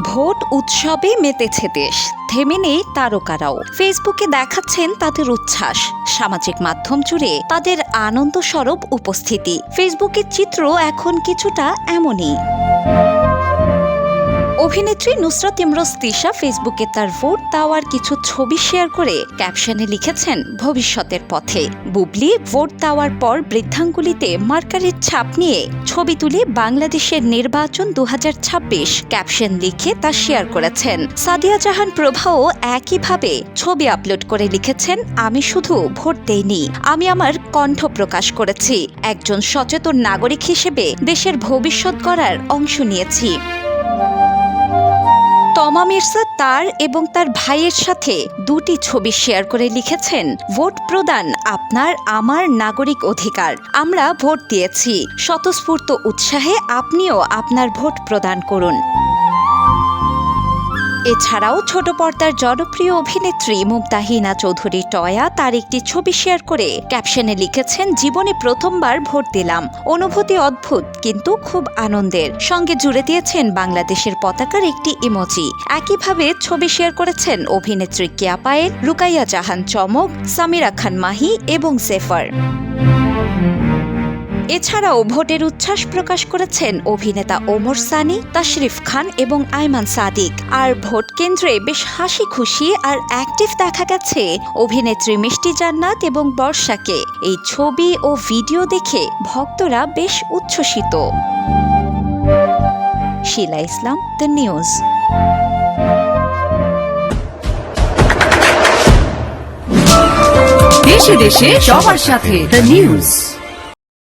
Vote উৎসবে মেতেছে দেশ, থেমে নেই তারকারাও। ফেসবুকে দেখাচ্ছেন তাদের উচ্ছ্বাস, সামাজিক মাধ্যম জুড়ে তাদের আনন্দ স্বরূপ উপস্থিতি। ফেসবুকের চিত্র এখন কিছুটা এমনই। অভিনেত্রী নুসরাত ইমরোজ তিশা ফেসবুকে তার ভোট দেওয়ার কিছু ছবি শেয়ার করে ক্যাপশনে লিখেছেন ভবিষ্যতের পথে। বুবলি ভোট দেওয়ার পর বৃদ্ধাঙ্গুলিতে মার্কারের ছাপ নিয়ে ছবি তুলে বাংলাদেশের নির্বাচন 2026 ক্যাপশন লিখে তা শেয়ার করেছেন। সাদিয়া জাহান প্রভাও একইভাবে ছবি আপলোড করে লিখেছেন, আমি শুধু ভোট দেইনি, আমি আমার কণ্ঠ প্রকাশ করেছি। একজন সচেতন নাগরিক হিসেবে দেশের ভবিষ্যৎ গড়ার অংশ নিয়েছি। তমা মির্জা তার এবং তার ভাইয়ের সাথে দুটি ছবি শেয়ার করে লিখেছেন, ভোট প্রদান আপনার আমার নাগরিক অধিকার। আমরা ভোট দিয়েছি, স্বতঃস্ফূর্ত উৎসাহে আপনিও আপনার ভোট প্রদান করুন। এছাড়াও ছোট পর্দার জনপ্রিয় অভিনেত্রী মুমতাহিনা চৌধুরী টয়া তার একটি ছবি শেয়ার করে ক্যাপশনে লিখেছেন, জীবনে প্রথমবার ভোট দিলাম, অনুভূতি অদ্ভুত কিন্তু খুব আনন্দের। সঙ্গে জুড়ে দিয়েছেন বাংলাদেশের পতাকার একটি ইমোজি। একইভাবে ছবি শেয়ার করেছেন অভিনেত্রী কেয়া পায়েল, রুকাইয়া জাহান চমক, সামিরা খান মাহি এবং জেফার। এছাড়াও ভোটের উচ্ছ্বাস প্রকাশ করেছেন অভিনেতা ওমর সানি, তাশরিফ খান এবং আইমান সাদিক। আর ভোট কেন্দ্রে বেশ হাসি খুশি আর অ্যাক্টিভ দেখা গেছে অভিনেত্রী মিষ্টি জান্নাত এবং বর্ষাকে। এই ছবি ও ভিডিও দেখে ভক্তরা বেশ উচ্ছ্বসিত। শিলা ইসলাম, দ্য নিউজ। দেশে দেশে সবার সাথে, দ্য নিউজ।